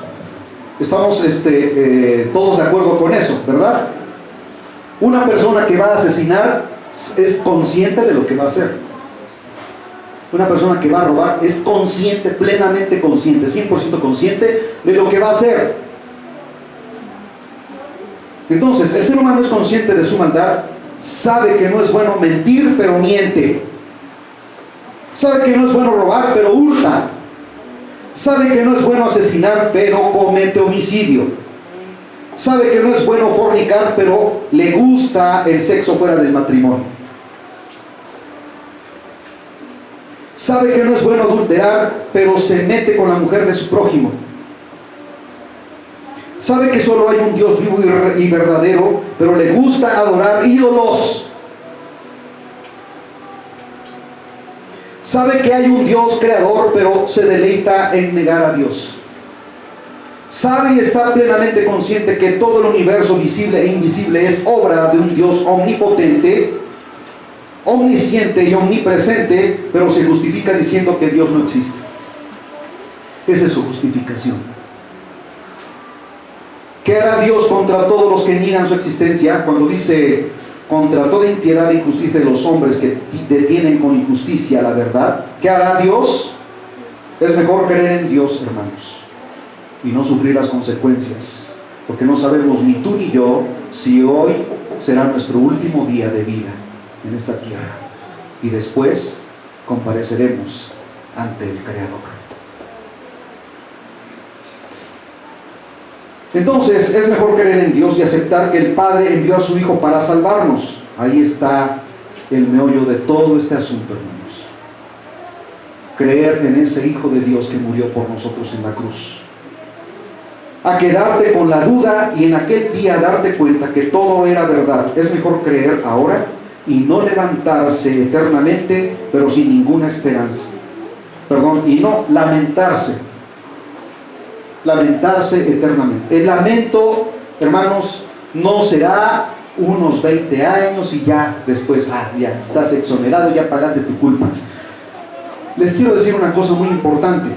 todos de acuerdo con eso, ¿verdad? Una persona que va a asesinar es consciente de lo que va a hacer. Una persona que va a robar es consciente, plenamente consciente, 100% consciente de lo que va a hacer. Entonces, el ser humano es consciente de su maldad, sabe que no es bueno mentir, pero miente. Sabe que no es bueno robar, pero hurta. Sabe que no es bueno asesinar, pero comete homicidio. Sabe que no es bueno fornicar, pero le gusta el sexo fuera del matrimonio. Sabe que no es bueno adulterar, pero se mete con la mujer de su prójimo. Sabe que solo hay un Dios vivo y verdadero, pero le gusta adorar ídolos. Sabe que hay un Dios creador, pero se deleita en negar a Dios. Sabe y está plenamente consciente que todo el universo visible e invisible es obra de un Dios omnipotente, omnisciente y omnipresente, pero se justifica diciendo que Dios no existe. Esa es su justificación. ¿Qué hará Dios contra todos los que niegan su existencia? Cuando dice contra toda impiedad e injusticia de los hombres que detienen con injusticia la verdad, ¿qué hará Dios? Es mejor creer en Dios, hermanos, y no sufrir las consecuencias, porque no sabemos ni tú ni yo si hoy será nuestro último día de vida en esta tierra, y después compareceremos ante el Creador. Entonces es mejor creer en Dios y aceptar que el Padre envió a su Hijo para salvarnos. Ahí está el meollo de todo este asunto, hermanos. Creer en ese Hijo de Dios que murió por nosotros en la cruz. A quedarte con la duda y en aquel día darte cuenta que todo era verdad. Es mejor creer ahora y no levantarse eternamente, pero sin ninguna esperanza. Y no lamentarse eternamente. El lamento, hermanos, no será unos 20 años y ya después, ya estás exonerado, ya pagaste tu culpa. Les quiero decir una cosa muy importante.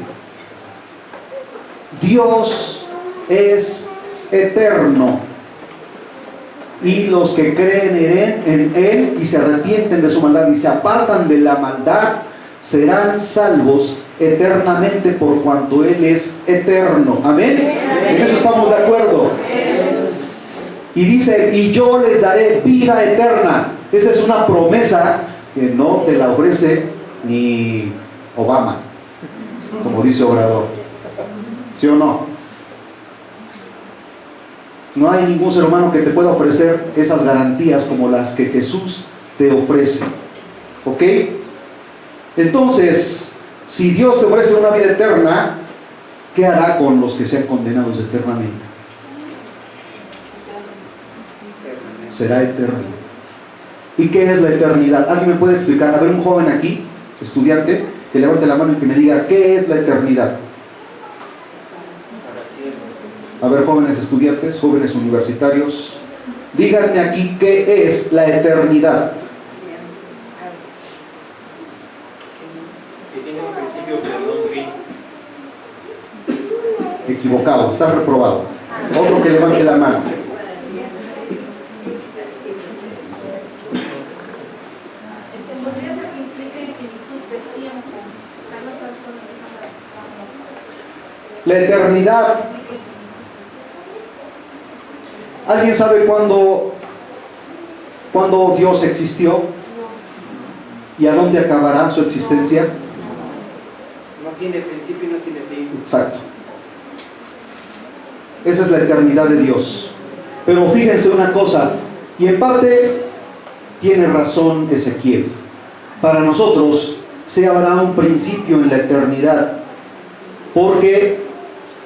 Dios es eterno, y los que creen en Él y se arrepienten de su maldad y se apartan de la maldad serán salvos eternamente, por cuanto Él es eterno. Amén. En eso estamos de acuerdo. Y dice, y yo les daré vida eterna. Esa es una promesa que no te la ofrece ni Obama, como dice Obrador. ¿Sí o no? No hay ningún ser humano que te pueda ofrecer esas garantías como las que Jesús te ofrece. ¿Ok? Entonces, si Dios te ofrece una vida eterna, ¿qué hará con los que sean condenados eternamente? Será eterno. ¿Y qué es la eternidad? ¿Alguien me puede explicar? A ver, un joven aquí, estudiante, que levante la mano y que me diga, ¿qué es la eternidad? A ver, jóvenes estudiantes, jóvenes universitarios, díganme aquí, ¿qué es la eternidad? Que tiene un principio pero no un fin. Equivocado, está reprobado. Otro que levante la mano. Podría ser que implique infinitud de tiempo. La eternidad. ¿Alguien sabe cuándo Dios existió? ¿Y a dónde acabará su existencia? No tiene principio y no tiene fin. Exacto. Esa es la eternidad de Dios. Pero fíjense una cosa, y en parte tiene razón Ezequiel. Para nosotros sí habrá un principio en la eternidad, porque,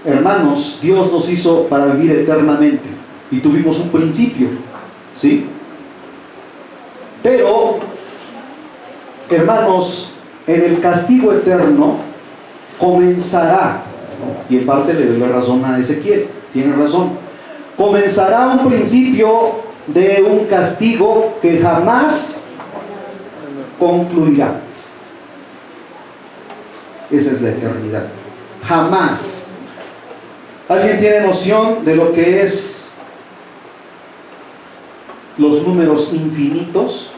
hermanos, Dios nos hizo para vivir eternamente y tuvimos un principio, ¿sí? Pero, hermanos, en el castigo eterno comenzará, y en parte le doy la razón a Ezequiel, tiene razón, comenzará un principio de un castigo que jamás concluirá. Esa es la eternidad. Jamás. ¿Alguien tiene noción de lo que es los números infinitos?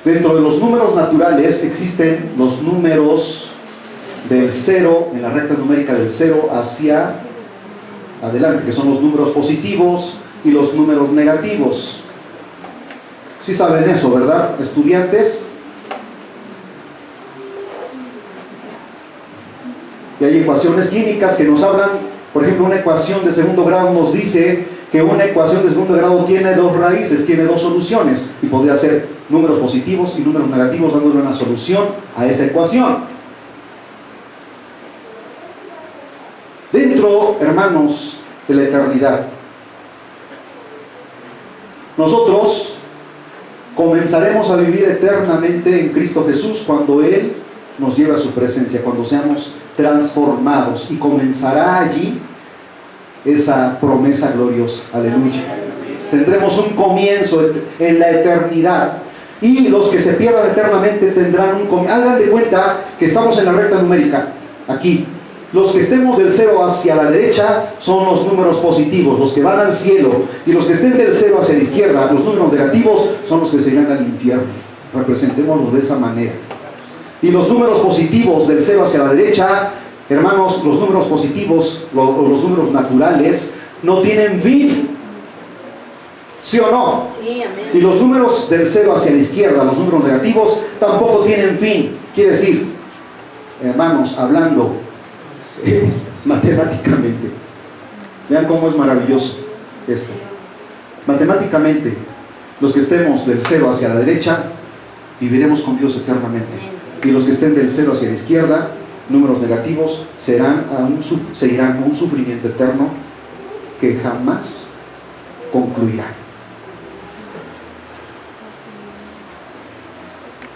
Dentro de los números naturales existen los números del 0, en la recta numérica del 0 hacia adelante, que son los números positivos y los números negativos. Sí saben eso, ¿verdad, estudiantes? Y hay ecuaciones químicas que nos hablan, por ejemplo, una ecuación de segundo grado nos dice que una ecuación de segundo grado tiene dos raíces, tiene dos soluciones, y podría ser números positivos y números negativos dándole una solución a esa ecuación. Dentro, hermanos, de la eternidad, nosotros comenzaremos a vivir eternamente en Cristo Jesús cuando Él nos lleve a su presencia, cuando seamos transformados, y comenzará allí esa promesa gloriosa. Aleluya. Tendremos un comienzo en la eternidad, y los que se pierdan eternamente tendrán un comienzo. Hagan de cuenta que estamos en la recta numérica aquí. Los que estemos del 0 hacia la derecha son los números positivos, los que van al cielo, y los que estén del 0 hacia la izquierda, los números negativos, son los que se irán al infierno. Representémoslo de esa manera. Y los números positivos del 0 hacia la derecha, hermanos, los números positivos, los números naturales, no tienen fin. ¿Sí o no? Sí, amén. Y los números del 0 hacia la izquierda, los números negativos, tampoco tienen fin. Quiere decir, hermanos, hablando matemáticamente. Vean cómo es maravilloso esto. Matemáticamente, los que estemos del 0 hacia la derecha, viviremos con Dios eternamente. Y los que estén del 0 hacia la izquierda, números negativos, se irán a un sufrimiento eterno que jamás concluirá.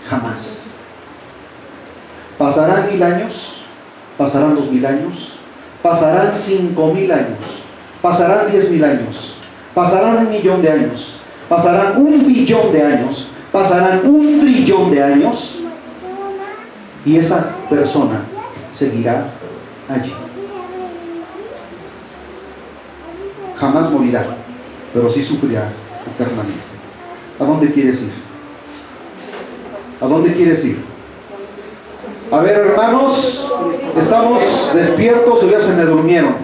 Jamás. Pasarán 1000 años, pasarán 2000 años, pasarán 5000 años, pasarán 10.000 años, pasarán 1.000.000 de años, pasarán 1.000.000.000 de años, pasarán 1.000.000.000.000 de años, y esa persona seguirá allí. Jamás morirá, pero sí sufrirá eternamente. ¿A dónde quieres ir? ¿A dónde quieres ir? A ver, hermanos, estamos despiertos o ya se me durmieron.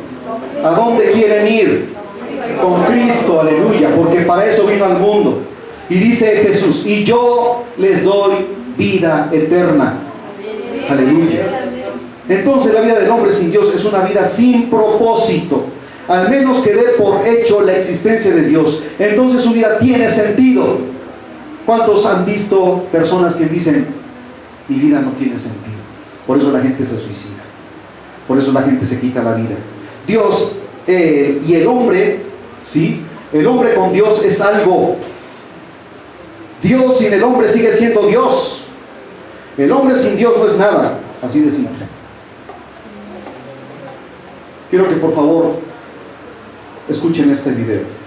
¿A dónde quieren ir? Con Cristo, aleluya, porque para eso vino al mundo. Y dice Jesús, y yo les doy vida eterna. Aleluya. Entonces la vida del hombre sin Dios es una vida sin propósito, al menos que dé por hecho la existencia de Dios. Entonces su vida tiene sentido. ¿Cuántos han visto personas que dicen, mi vida no tiene sentido? Por eso la gente se suicida, por eso la gente se quita la vida. Dios y el hombre, ¿sí? El hombre con Dios es algo. Dios sin el hombre sigue siendo Dios. El hombre sin Dios no es nada, así de simple. Quiero que por favor escuchen este video.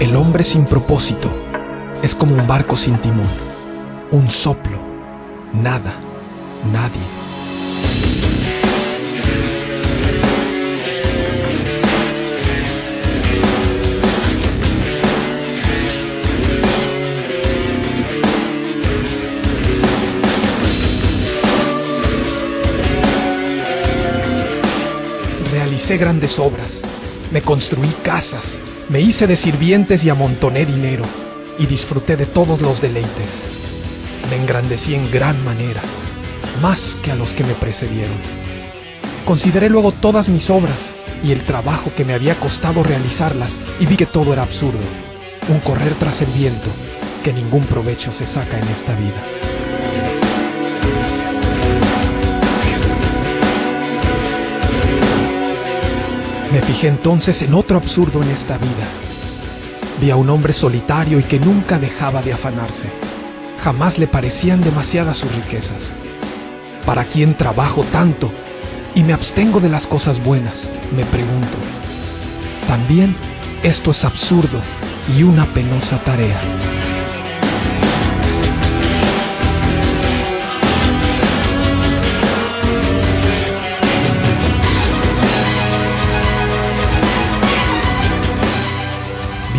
El hombre sin propósito es como un barco sin timón, un soplo, nada, nadie. Realicé grandes obras, me construí casas, me hice de sirvientes y amontoné dinero, y disfruté de todos los deleites. Me engrandecí en gran manera, más que a los que me precedieron. Consideré luego todas mis obras y el trabajo que me había costado realizarlas, y vi que todo era absurdo, un correr tras el viento, que ningún provecho se saca en esta vida. Me fijé entonces en otro absurdo en esta vida. Vi a un hombre solitario y que nunca dejaba de afanarse. Jamás le parecían demasiadas sus riquezas. ¿Para quién trabajo tanto y me abstengo de las cosas buenas?, me pregunto. También esto es absurdo y una penosa tarea.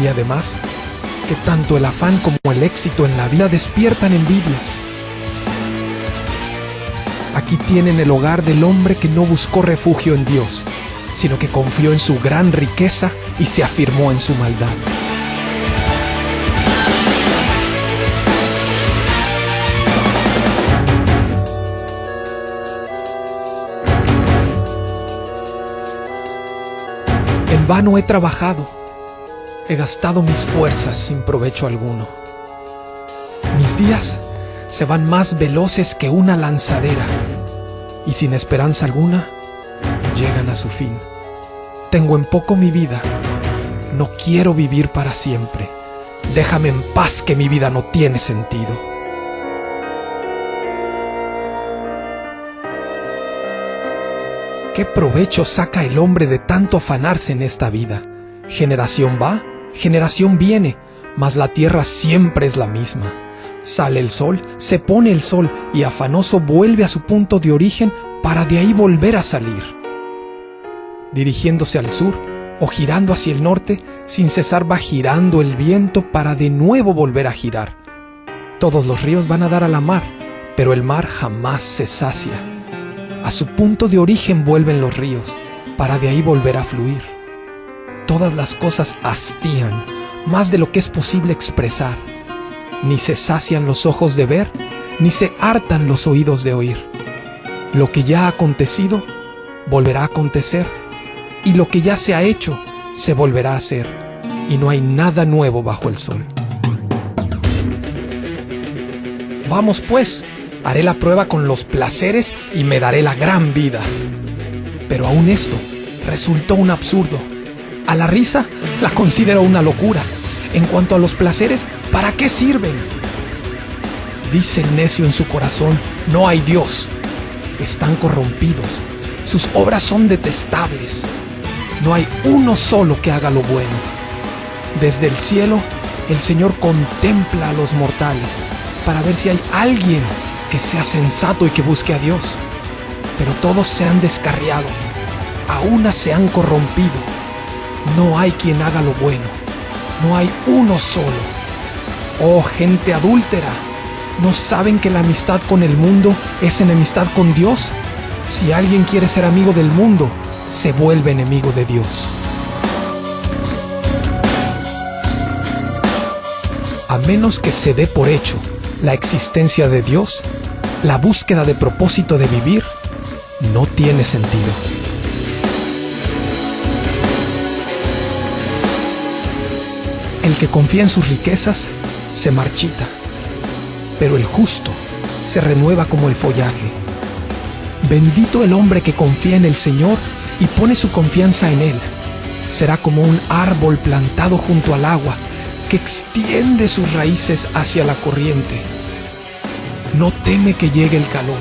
Y además, que tanto el afán como el éxito en la vida despiertan envidias. Aquí tienen el hogar del hombre que no buscó refugio en Dios, sino que confió en su gran riqueza y se afirmó en su maldad. En vano he trabajado. He gastado mis fuerzas sin provecho alguno. Mis días se van más veloces que una lanzadera, y sin esperanza alguna llegan a su fin. Tengo en poco mi vida, No quiero vivir para siempre. Déjame en paz, que mi vida no tiene sentido. ¿Qué provecho saca el hombre de tanto afanarse en esta vida? Generación va, generación viene, mas la tierra siempre es la misma. Sale el sol, se pone el sol, y afanoso vuelve a su punto de origen para de ahí volver a salir. Dirigiéndose al sur o girando hacia el norte, sin cesar va girando el viento para de nuevo volver a girar. Todos los ríos van a dar a la mar, pero el mar jamás se sacia. A su punto de origen vuelven los ríos, para de ahí volver a fluir. Todas las cosas hastían, más de lo que es posible expresar. Ni se sacian los ojos de ver, ni se hartan los oídos de oír. Lo que ya ha acontecido, volverá a acontecer, y lo que ya se ha hecho, se volverá a hacer, y no hay nada nuevo bajo el sol. Vamos pues, haré la prueba con los placeres y me daré la gran vida. Pero aún esto resultó un absurdo. A la risa la considero una locura. En cuanto a los placeres, ¿para qué sirven? Dice el necio en su corazón: no hay Dios. Están corrompidos. Sus obras son detestables. No hay uno solo que haga lo bueno. Desde el cielo, el Señor contempla a los mortales para ver si hay alguien que sea sensato y que busque a Dios. Pero todos se han descarriado. A una se han corrompido. No hay quien haga lo bueno. No hay uno solo. Oh, gente adúltera, ¿no saben que la amistad con el mundo es enemistad con Dios? Si alguien quiere ser amigo del mundo, se vuelve enemigo de Dios. A menos que se dé por hecho la existencia de Dios, la búsqueda de propósito de vivir no tiene sentido. El que confía en sus riquezas se marchita, pero el justo se renueva como el follaje. Bendito el hombre que confía en el Señor y pone su confianza en Él. Será como un árbol plantado junto al agua, que extiende sus raíces hacia la corriente. No teme que llegue el calor,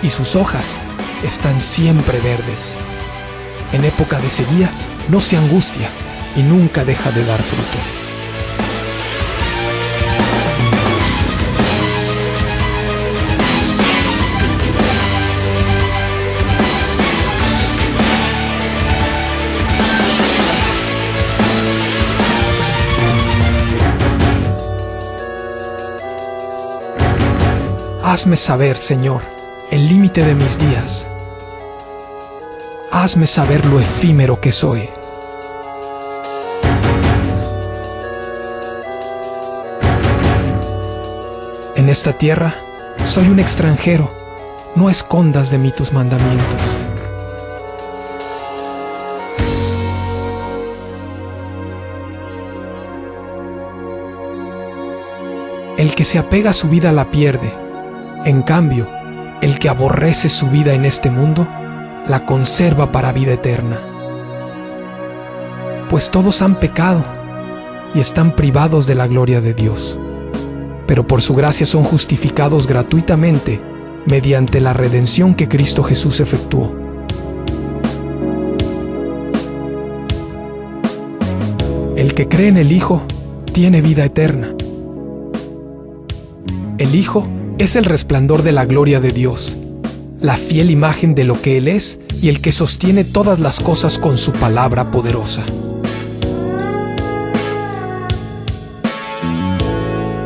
y sus hojas están siempre verdes. En época de sequía no se angustia y nunca deja de dar fruto. Hazme saber, Señor, el límite de mis días. Hazme saber lo efímero que soy. En esta tierra soy un extranjero. No escondas de mí tus mandamientos. El que se apega a su vida la pierde. En cambio, el que aborrece su vida en este mundo, la conserva para vida eterna. Pues todos han pecado y están privados de la gloria de Dios, pero por su gracia son justificados gratuitamente mediante la redención que Cristo Jesús efectuó. El que cree en el Hijo tiene vida eterna. El Hijo es el resplandor de la gloria de Dios, la fiel imagen de lo que Él es y el que sostiene todas las cosas con su palabra poderosa.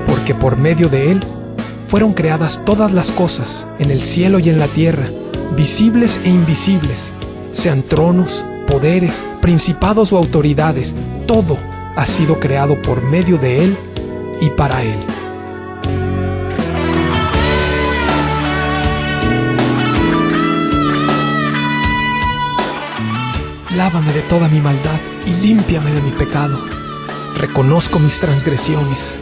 Porque por medio de Él fueron creadas todas las cosas, en el cielo y en la tierra, visibles e invisibles, sean tronos, poderes, principados o autoridades, todo ha sido creado por medio de Él y para Él. Lávame de toda mi maldad y límpiame de mi pecado. Reconozco mis transgresiones.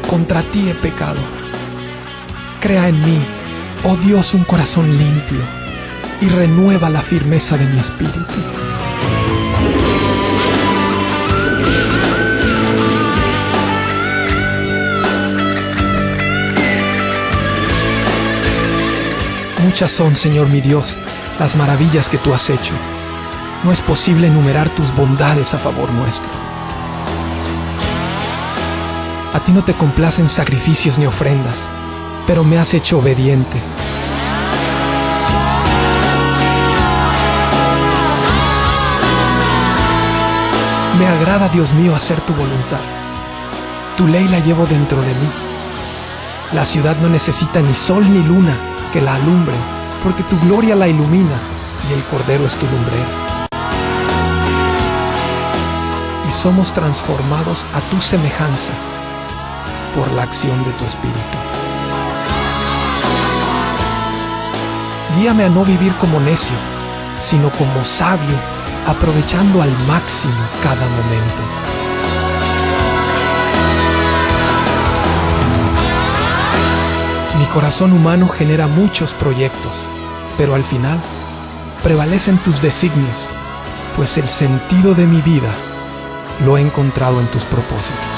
Contra ti he pecado. Crea en mí, oh Dios, un corazón limpio y renueva la firmeza de mi espíritu. Muchas son, Señor mi Dios, las maravillas que tú has hecho. No es posible enumerar tus bondades a favor nuestro. A ti no te complacen sacrificios ni ofrendas, pero me has hecho obediente. Me agrada, Dios mío, hacer tu voluntad. Tu ley la llevo dentro de mí. La ciudad no necesita ni sol ni luna que la alumbren, porque tu gloria la ilumina y el Cordero es tu lumbrera. Y somos transformados a tu semejanza por la acción de tu Espíritu. Guíame a no vivir como necio, sino como sabio, aprovechando al máximo cada momento. Mi corazón humano genera muchos proyectos, pero al final prevalecen tus designios, pues el sentido de mi vida lo he encontrado en tus propósitos.